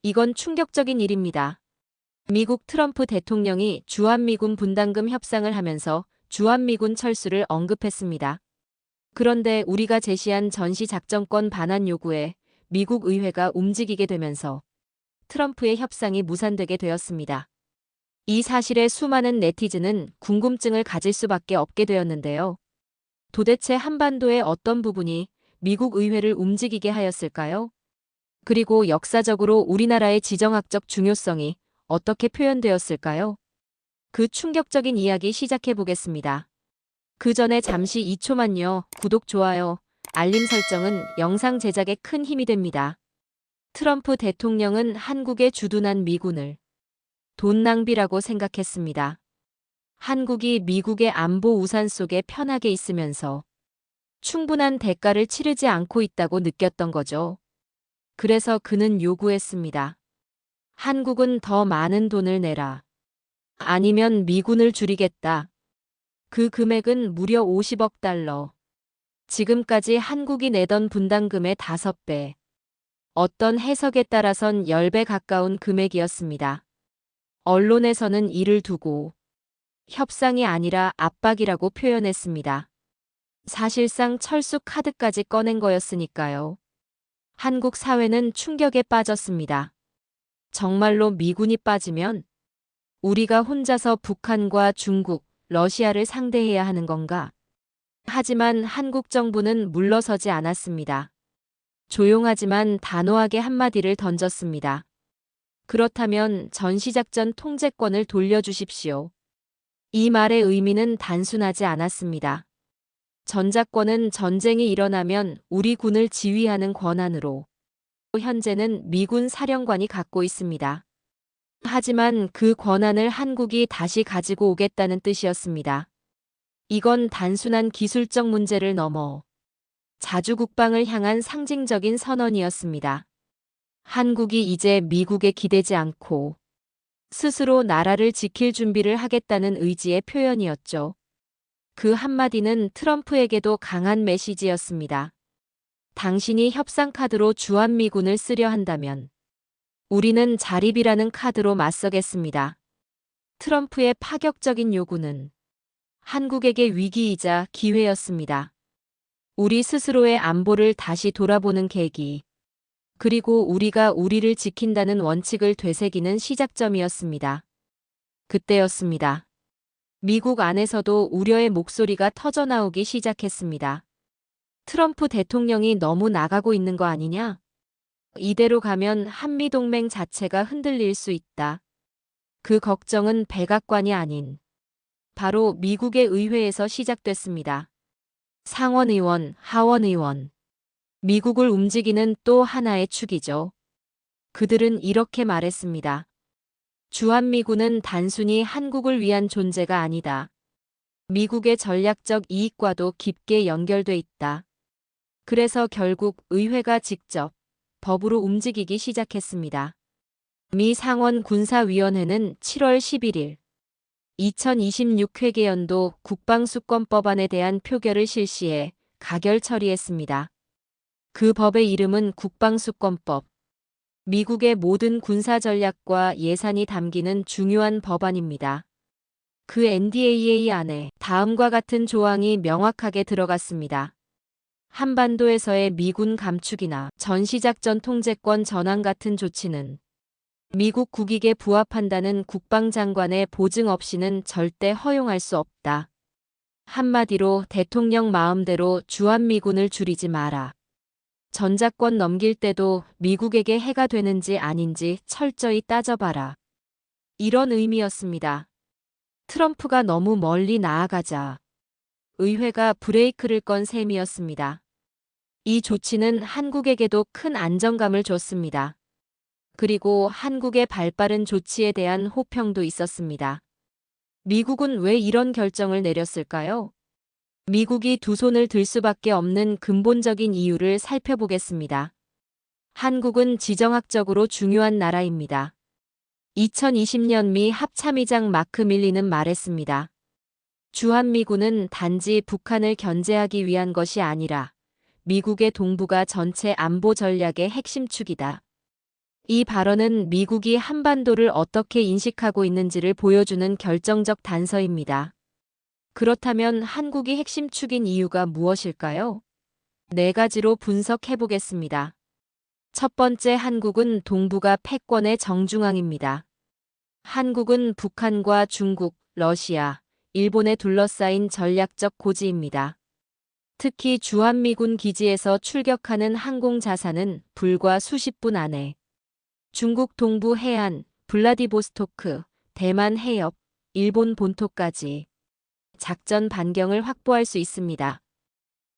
이건 충격적인 일입니다. 미국 트럼프 대통령이 주한미군 분담금 협상을 하면서 주한미군 철수를 언급했습니다. 그런데 우리가 제시한 전시작전권 반환 요구에 미국 의회가 움직이게 되면서 트럼프의 협상이 무산되게 되었습니다. 이 사실에 수많은 네티즌은 궁금증을 가질 수밖에 없게 되었는데요. 도대체 한반도의 어떤 부분이 미국 의회를 움직이게 하였을까요? 그리고 역사적으로 우리나라의 지정학적 중요성이 어떻게 표현되었을까요? 그 충격적인 이야기 시작해 보겠습니다. 그 전에 잠시 2초만요. 구독, 좋아요, 알림 설정은 영상 제작에 큰 힘이 됩니다. 트럼프 대통령은 한국에 주둔한 미군을 돈 낭비라고 생각했습니다. 한국이 미국의 안보 우산 속에 편하게 있으면서 충분한 대가를 치르지 않고 있다고 느꼈던 거죠. 그래서 그는 요구했습니다. 한국은 더 많은 돈을 내라. 아니면 미군을 줄이겠다. 그 금액은 무려 50억 달러. 지금까지 한국이 내던 분담금의 5배. 어떤 해석에 따라선 10배 가까운 금액이었습니다. 언론에서는 이를 두고 협상이 아니라 압박이라고 표현했습니다. 사실상 철수 카드까지 꺼낸 거였으니까요. 한국 사회는 충격에 빠졌습니다. 정말로 미군이 빠지면 우리가 혼자서 북한과 중국, 러시아를 상대해야 하는 건가? 하지만 한국 정부는 물러서지 않았습니다. 조용하지만 단호하게 한마디를 던졌습니다. 그렇다면 전시작전 통제권을 돌려주십시오. 이 말의 의미는 단순하지 않았습니다. 전작권은 전쟁이 일어나면 우리 군을 지휘하는 권한으로 현재는 미군 사령관이 갖고 있습니다. 하지만 그 권한을 한국이 다시 가지고 오겠다는 뜻이었습니다. 이건 단순한 기술적 문제를 넘어 자주국방을 향한 상징적인 선언이었습니다. 한국이 이제 미국에 기대지 않고 스스로 나라를 지킬 준비를 하겠다는 의지의 표현이었죠. 그 한마디는 트럼프에게도 강한 메시지였습니다. 당신이 협상 카드로 주한미군을 쓰려 한다면 우리는 자립이라는 카드로 맞서겠습니다. 트럼프의 파격적인 요구는 한국에게 위기이자 기회였습니다. 우리 스스로의 안보를 다시 돌아보는 계기, 그리고 우리가 우리를 지킨다는 원칙을 되새기는 시작점이었습니다. 그때였습니다. 미국 안에서도 우려의 목소리가 터져나오기 시작했습니다. 트럼프 대통령이 너무 나가고 있는 거 아니냐? 이대로 가면 한미동맹 자체가 흔들릴 수 있다. 그 걱정은 백악관이 아닌 바로 미국의 의회에서 시작됐습니다. 상원의원, 하원의원. 미국을 움직이는 또 하나의 축이죠. 그들은 이렇게 말했습니다. 주한미군은 단순히 한국을 위한 존재가 아니다. 미국의 전략적 이익과도 깊게 연결돼 있다. 그래서 결국 의회가 직접 법으로 움직이기 시작했습니다. 미 상원 군사위원회는 7월 11일 2026 회계연도 국방수권법안에 대한 표결을 실시해 가결 처리했습니다. 그 법의 이름은 국방수권법. 미국의 모든 군사 전략과 예산이 담기는 중요한 법안입니다. 그 NDAA 안에 다음과 같은 조항이 명확하게 들어갔습니다. 한반도에서의 미군 감축이나 전시작전 통제권 전환 같은 조치는 미국 국익에 부합한다는 국방장관의 보증 없이는 절대 허용할 수 없다. 한마디로 대통령 마음대로 주한미군을 줄이지 마라. 전작권 넘길 때도 미국에게 해가 되는지 아닌지 철저히 따져봐라. 이런 의미였습니다. 트럼프가 너무 멀리 나아가자 의회가 브레이크를 건 셈이었습니다. 이 조치는 한국에게도 큰 안정감을 줬습니다. 그리고 한국의 발빠른 조치에 대한 호평도 있었습니다. 미국은 왜 이런 결정을 내렸을까요? 미국이 두 손을 들 수밖에 없는 근본적인 이유를 살펴보겠습니다. 한국은 지정학적으로 중요한 나라입니다. 2020년 미 합참의장 마크 밀리는 말했습니다. 주한미군은 단지 북한을 견제하기 위한 것이 아니라 미국의 동북아 전체 안보 전략의 핵심 축이다. 이 발언은 미국이 한반도를 어떻게 인식하고 있는지를 보여주는 결정적 단서입니다. 그렇다면 한국이 핵심 축인 이유가 무엇일까요? 네 가지로 분석해 보겠습니다. 첫 번째, 한국은 동북아 패권의 정중앙입니다. 한국은 북한과 중국, 러시아, 일본에 둘러싸인 전략적 고지입니다. 특히 주한미군 기지에서 출격하는 항공 자산은 불과 수십 분 안에 중국 동부 해안, 블라디보스토크, 대만 해협, 일본 본토까지 작전 반경을 확보할 수 있습니다.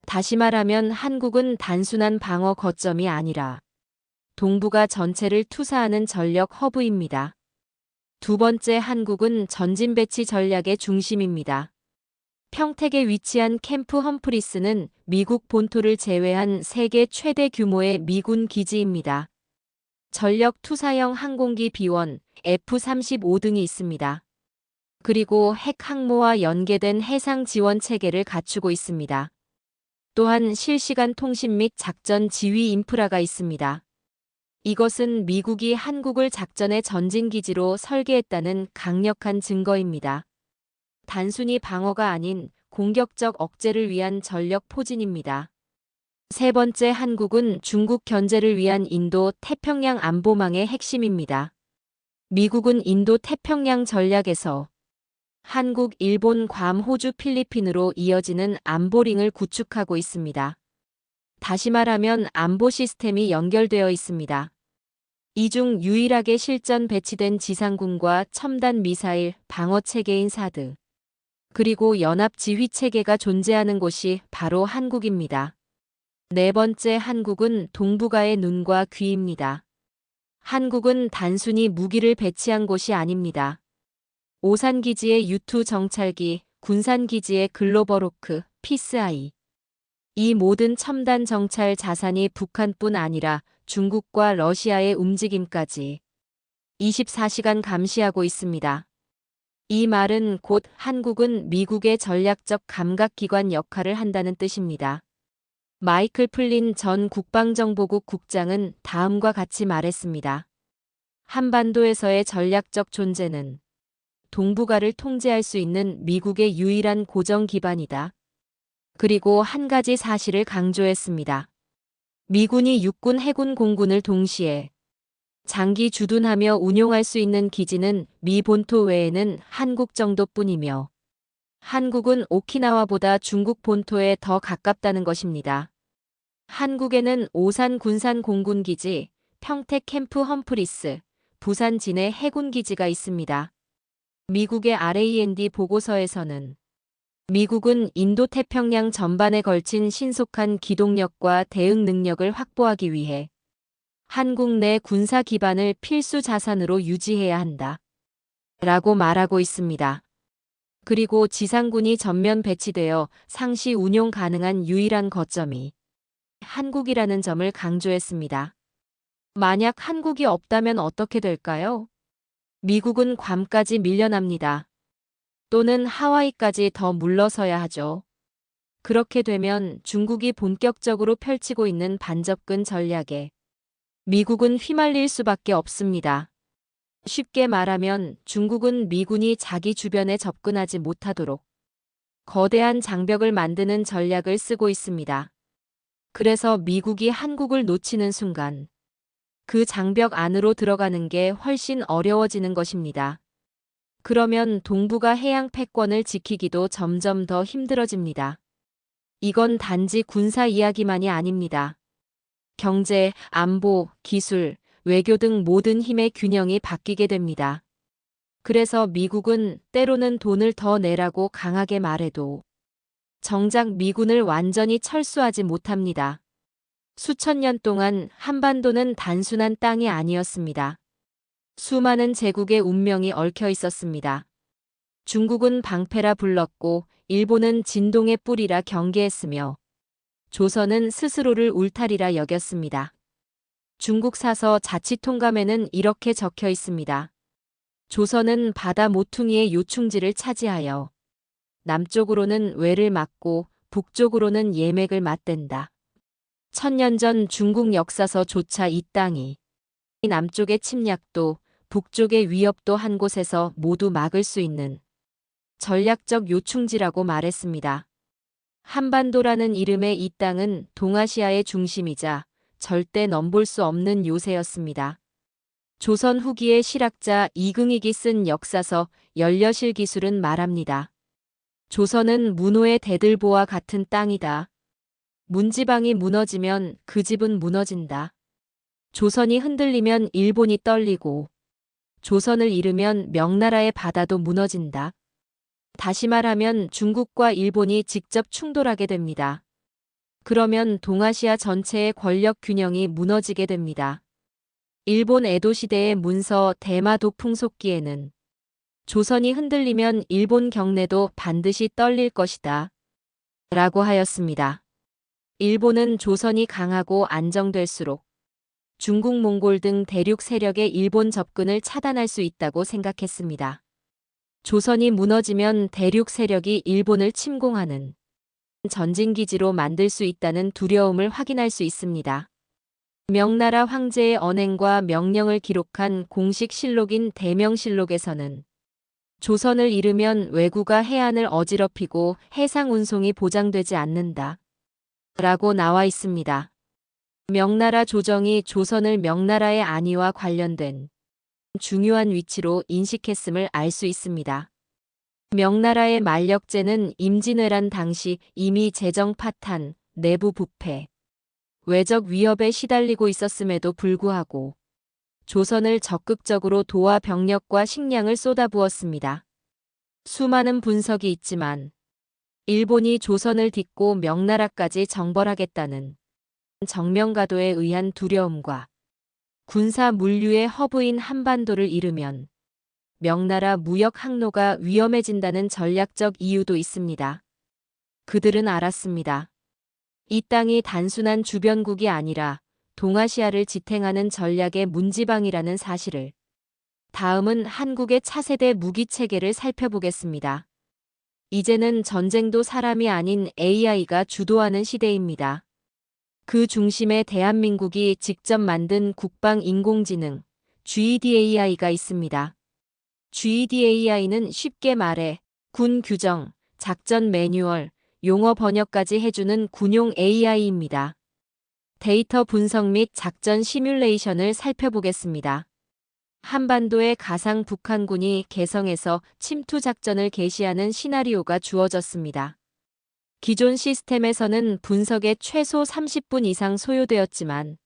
다시 말하면 한국은 단순한 방어 거점이 아니라 동북아 전체를 투사하는 전력 허브입니다. 두 번째, 한국은 전진 배치 전략의 중심입니다. 평택에 위치한 캠프 험프리스는 미국 본토를 제외한 세계 최대 규모의 미군 기지입니다. 전력 투사형 항공기 B1, F-35 등이 있습니다. 그리고 핵 항모와 연계된 해상 지원 체계를 갖추고 있습니다. 또한 실시간 통신 및 작전 지휘 인프라가 있습니다. 이것은 미국이 한국을 작전의 전진기지로 설계했다는 강력한 증거입니다. 단순히 방어가 아닌 공격적 억제를 위한 전력 포진입니다. 세 번째, 한국은 중국 견제를 위한 인도 태평양 안보망의 핵심입니다. 미국은 인도 태평양 전략에서 한국, 일본, 괌, 호주, 필리핀으로 이어지는 안보링을 구축하고 있습니다. 다시 말하면 안보 시스템이 연결되어 있습니다. 이 중 유일하게 실전 배치된 지상군과 첨단 미사일 방어 체계인 사드, 그리고 연합 지휘 체계가 존재하는 곳이 바로 한국입니다. 네 번째, 한국은 동북아의 눈과 귀입니다. 한국은 단순히 무기를 배치한 곳이 아닙니다. 오산기지의 U2 정찰기, 군산기지의 글로벌호크, 피스아이. 이 모든 첨단 정찰 자산이 북한뿐 아니라 중국과 러시아의 움직임까지 24시간 감시하고 있습니다. 이 말은 곧 한국은 미국의 전략적 감각기관 역할을 한다는 뜻입니다. 마이클 플린 전 국방정보국 국장은 다음과 같이 말했습니다. 한반도에서의 전략적 존재는 동북아를 통제할 수 있는 미국의 유일한 고정 기반이다. 그리고 한 가지 사실을 강조했습니다. 미군이 육군, 해군, 공군을 동시에 장기 주둔하며 운용할 수 있는 기지는 미 본토 외에는 한국 정도뿐이며 한국은 오키나와보다 중국 본토에 더 가깝다는 것입니다. 한국에는 오산 군산 공군기지, 평택 캠프 험프리스, 부산 진해 해군기지가 있습니다. 미국의 RAND 보고서에서는 미국은 인도태평양 전반에 걸친 신속한 기동력과 대응 능력을 확보하기 위해 한국 내 군사 기반을 필수 자산으로 유지해야 한다. 라고 말하고 있습니다. 그리고 지상군이 전면 배치되어 상시 운용 가능한 유일한 거점이 한국이라는 점을 강조했습니다. 만약 한국이 없다면 어떻게 될까요? 미국은 괌까지 밀려납니다. 또는 하와이까지 더 물러서야 하죠. 그렇게 되면 중국이 본격적으로 펼치고 있는 반접근 전략에 미국은 휘말릴 수밖에 없습니다. 쉽게 말하면 중국은 미군이 자기 주변에 접근하지 못하도록 거대한 장벽을 만드는 전략을 쓰고 있습니다. 그래서 미국이 한국을 놓치는 순간 그 장벽 안으로 들어가는 게 훨씬 어려워지는 것입니다. 그러면 동북아 해양 패권을 지키기도 점점 더 힘들어집니다. 이건 단지 군사 이야기만이 아닙니다. 경제, 안보, 기술, 외교 등 모든 힘의 균형이 바뀌게 됩니다. 그래서 미국은 때로는 돈을 더 내라고 강하게 말해도 정작 미군을 완전히 철수하지 못합니다. 수천 년 동안 한반도는 단순한 땅이 아니었습니다. 수많은 제국의 운명이 얽혀 있었습니다. 중국은 방패라 불렀고 일본은 진동의 뿌리라 경계했으며 조선은 스스로를 울타리라 여겼습니다. 중국 사서 자치통감에는 이렇게 적혀 있습니다. 조선은 바다 모퉁이의 요충지를 차지하여 남쪽으로는 외를 막고 북쪽으로는 예맥을 맞댄다. 천년 전 중국 역사서조차 이 땅이 남쪽의 침략도 북쪽의 위협도 한 곳에서 모두 막을 수 있는 전략적 요충지라고 말했습니다. 한반도라는 이름의 이 땅은 동아시아의 중심이자 절대 넘볼 수 없는 요새였습니다. 조선 후기의 실학자 이긍익이 쓴 역사서 열려실 기술은 말합니다. 조선은 문호의 대들보와 같은 땅이다. 문지방이 무너지면 그 집은 무너진다. 조선이 흔들리면 일본이 떨리고 조선을 잃으면 명나라의 바다도 무너진다. 다시 말하면 중국과 일본이 직접 충돌하게 됩니다. 그러면 동아시아 전체의 권력 균형이 무너지게 됩니다. 일본 에도 시대의 문서 대마 도풍속기에는 조선이 흔들리면 일본 경내도 반드시 떨릴 것이다. 라고 하였습니다. 일본은 조선이 강하고 안정될수록 중국 몽골 등 대륙 세력의 일본 접근을 차단할 수 있다고 생각했습니다. 조선이 무너지면 대륙 세력이 일본을 침공하는 전진기지로 만들 수 있다는 두려움을 확인할 수 있습니다. 명나라 황제의 언행과 명령을 기록한 공식 실록인 대명실록에서는 조선을 잃으면 왜구가 해안을 어지럽히고 해상 운송이 보장되지 않는다. 라고 나와 있습니다. 명나라 조정이 조선을 명나라의 안위와 관련된 중요한 위치로 인식했음을 알 수 있습니다. 명나라의 만력제는 임진왜란 당시 이미 재정 파탄, 내부 부패, 외적 위협에 시달리고 있었음에도 불구하고 조선을 적극적으로 도와 병력과 식량을 쏟아부었습니다. 수많은 분석이 있지만 일본이 조선을 딛고 명나라까지 정벌하겠다는 정명가도에 의한 두려움과 군사 물류의 허브인 한반도를 잃으면 명나라 무역 항로가 위험해진다는 전략적 이유도 있습니다. 그들은 알았습니다. 이 땅이 단순한 주변국이 아니라 동아시아를 지탱하는 전략의 문지방이라는 사실을. 다음은 한국의 차세대 무기 체계를 살펴보겠습니다. 이제는 전쟁도 사람이 아닌 AI가 주도하는 시대입니다. 그 중심에 대한민국이 직접 만든 국방 인공지능 GEDAI가 있습니다. GEDAI는 쉽게 말해 군 규정, 작전 매뉴얼, 용어 번역까지 해주는 군용 AI입니다. 데이터 분석 및 작전 시뮬레이션을 살펴보겠습니다. 한반도의 가상 북한군이 개성에서 침투 작전을 개시하는 시나리오가 주어졌습니다. 기존 시스템에서는 분석에 최소 30분 이상 소요되었지만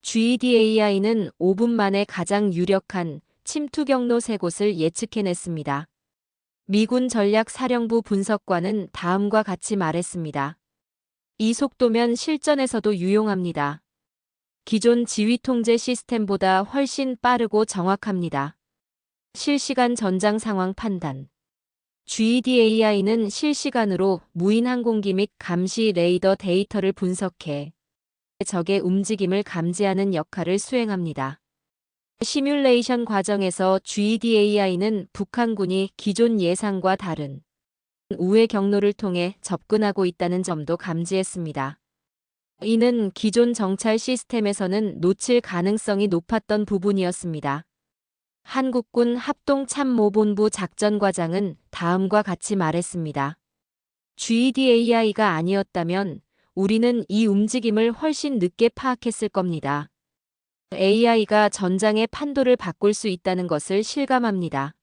GEDAI는 5분 만에 가장 유력한 침투 경로 3곳을 예측해냈습니다. 미군 전략사령부 분석관은 다음과 같이 말했습니다. 이 속도면 실전에서도 유용합니다. 기존 지휘통제 시스템보다 훨씬 빠르고 정확합니다. 실시간 전장 상황 판단. GEDAI는 실시간으로 무인 항공기 및 감시 레이더 데이터를 분석해 적의 움직임을 감지하는 역할을 수행합니다. 시뮬레이션 과정에서 GEDAI는 북한군이 기존 예상과 다른 우회 경로를 통해 접근하고 있다는 점도 감지했습니다. 이는 기존 정찰 시스템에서는 놓칠 가능성이 높았던 부분이었습니다. 한국군 합동참모본부 작전과장은 다음과 같이 말했습니다. GEDAI가 아니었다면 우리는 이 움직임을 훨씬 늦게 파악했을 겁니다. AI가 전장의 판도를 바꿀 수 있다는 것을 실감합니다.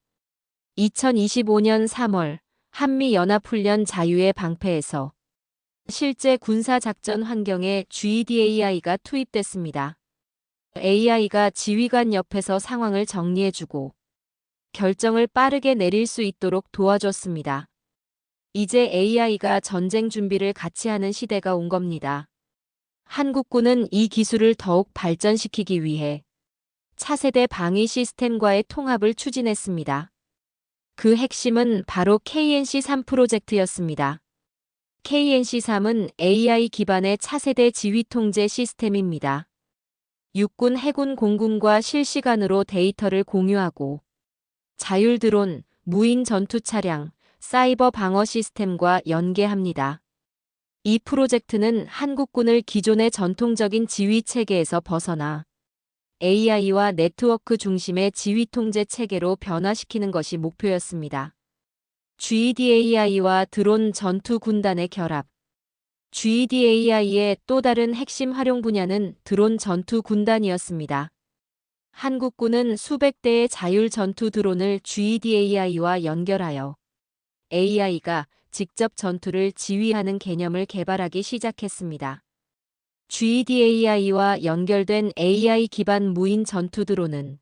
2025년 3월 한미연합훈련 자유의 방패에서 실제 군사작전 환경에 GEDAI가 투입됐습니다. AI가 지휘관 옆에서 상황을 정리해주고 결정을 빠르게 내릴 수 있도록 도와줬습니다. 이제 AI가 전쟁 준비를 같이 하는 시대가 온 겁니다. 한국군은 이 기술을 더욱 발전시키기 위해 차세대 방위 시스템과의 통합을 추진했습니다. 그 핵심은 바로 KNC3 프로젝트였습니다. KNC3은 AI 기반의 차세대 지휘통제 시스템입니다. 육군, 해군, 공군과 실시간으로 데이터를 공유하고 자율 드론, 무인 전투 차량, 사이버 방어 시스템과 연계합니다. 이 프로젝트는 한국군을 기존의 전통적인 지휘 체계에서 벗어나 AI와 네트워크 중심의 지휘 통제 체계로 변화시키는 것이 목표였습니다. GDAI와 드론 전투 군단의 결합. GDAI의 또 다른 핵심 활용 분야는 드론 전투 군단이었습니다. 한국군은 수백 대의 자율 전투 드론을 GDAI와 연결하여 AI가 직접 전투를 지휘하는 개념을 개발하기 시작했습니다. GDAI와 연결된 AI 기반 무인 전투 드론은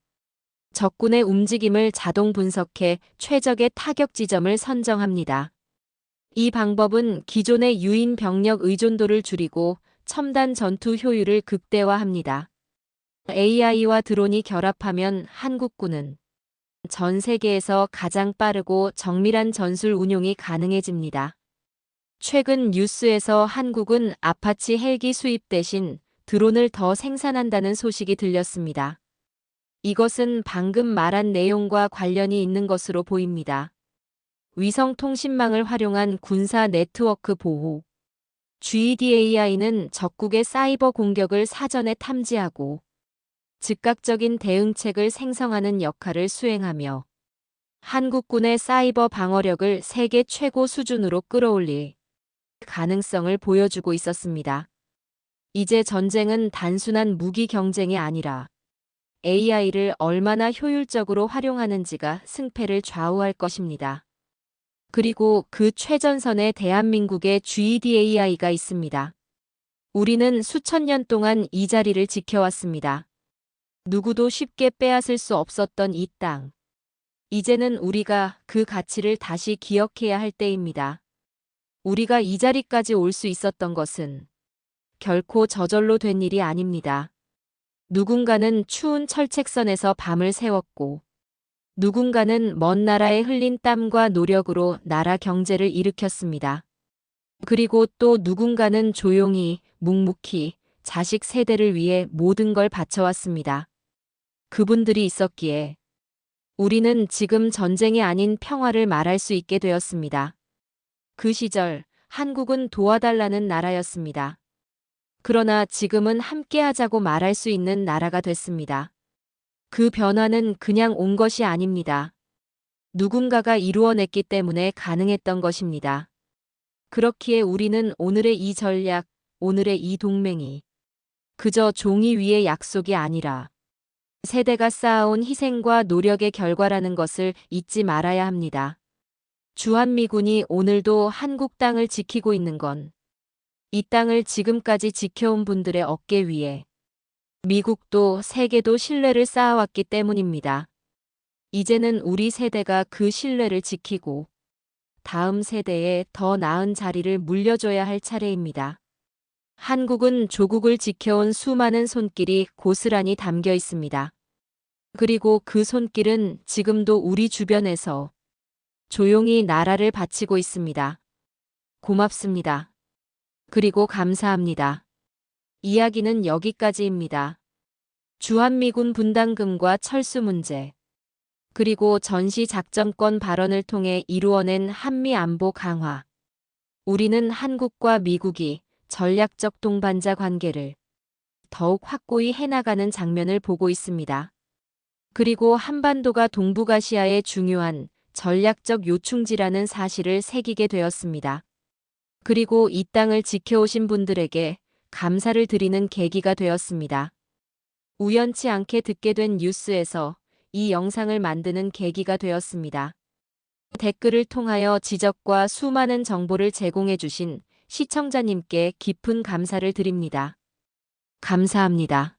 적군의 움직임을 자동 분석해 최적의 타격 지점을 선정합니다. 이 방법은 기존의 유인 병력 의존도를 줄이고 첨단 전투 효율을 극대화합니다. AI와 드론이 결합하면 한국군은 전 세계에서 가장 빠르고 정밀한 전술 운용이 가능해집니다. 최근 뉴스에서 한국은 아파치 헬기 수입 대신 드론을 더 생산한다는 소식이 들렸습니다. 이것은 방금 말한 내용과 관련이 있는 것으로 보입니다. 위성 통신망을 활용한 군사 네트워크 보호. GDAI는 적국의 사이버 공격을 사전에 탐지하고 즉각적인 대응책을 생성하는 역할을 수행하며 한국군의 사이버 방어력을 세계 최고 수준으로 끌어올릴 가능성을 보여주고 있었습니다. 이제 전쟁은 단순한 무기 경쟁이 아니라 AI를 얼마나 효율적으로 활용하는지가 승패를 좌우할 것입니다. 그리고 그 최전선에 대한민국의 GDAI가 있습니다. 우리는 수천 년 동안 이 자리를 지켜왔습니다. 누구도 쉽게 빼앗을 수 없었던 이 땅. 이제는 우리가 그 가치를 다시 기억해야 할 때입니다. 우리가 이 자리까지 올 수 있었던 것은 결코 저절로 된 일이 아닙니다. 누군가는 추운 철책선에서 밤을 새웠고 누군가는 먼 나라에 흘린 땀과 노력으로 나라 경제를 일으켰습니다. 그리고 또 누군가는 조용히, 묵묵히 자식 세대를 위해 모든 걸 바쳐왔습니다. 그분들이 있었기에 우리는 지금 전쟁이 아닌 평화를 말할 수 있게 되었습니다. 그 시절 한국은 도와달라는 나라였습니다. 그러나 지금은 함께하자고 말할 수 있는 나라가 됐습니다. 그 변화는 그냥 온 것이 아닙니다. 누군가가 이루어냈기 때문에 가능했던 것입니다. 그렇기에 우리는 오늘의 이 전략, 오늘의 이 동맹이 그저 종이 위의 약속이 아니라 세대가 쌓아온 희생과 노력의 결과라는 것을 잊지 말아야 합니다. 주한미군이 오늘도 한국 땅을 지키고 있는 건 이 땅을 지금까지 지켜온 분들의 어깨 위에 미국도 세계도 신뢰를 쌓아왔기 때문입니다. 이제는 우리 세대가 그 신뢰를 지키고 다음 세대에 더 나은 자리를 물려줘야 할 차례입니다. 한국은 조국을 지켜온 수많은 손길이 고스란히 담겨 있습니다. 그리고 그 손길은 지금도 우리 주변에서 조용히 나라를 바치고 있습니다. 고맙습니다. 그리고 감사합니다. 이야기는 여기까지입니다. 주한미군 분담금과 철수 문제, 그리고 전시작전권 발언을 통해 이루어낸 한미안보 강화. 우리는 한국과 미국이 전략적 동반자 관계를 더욱 확고히 해나가는 장면을 보고 있습니다. 그리고 한반도가 동북아시아의 중요한 전략적 요충지라는 사실을 새기게 되었습니다. 그리고 이 땅을 지켜오신 분들에게 감사를 드리는 계기가 되었습니다. 우연치 않게 듣게 된 뉴스에서 이 영상을 만드는 계기가 되었습니다. 댓글을 통하여 지적과 수많은 정보를 제공해 주신 시청자님께 깊은 감사를 드립니다. 감사합니다.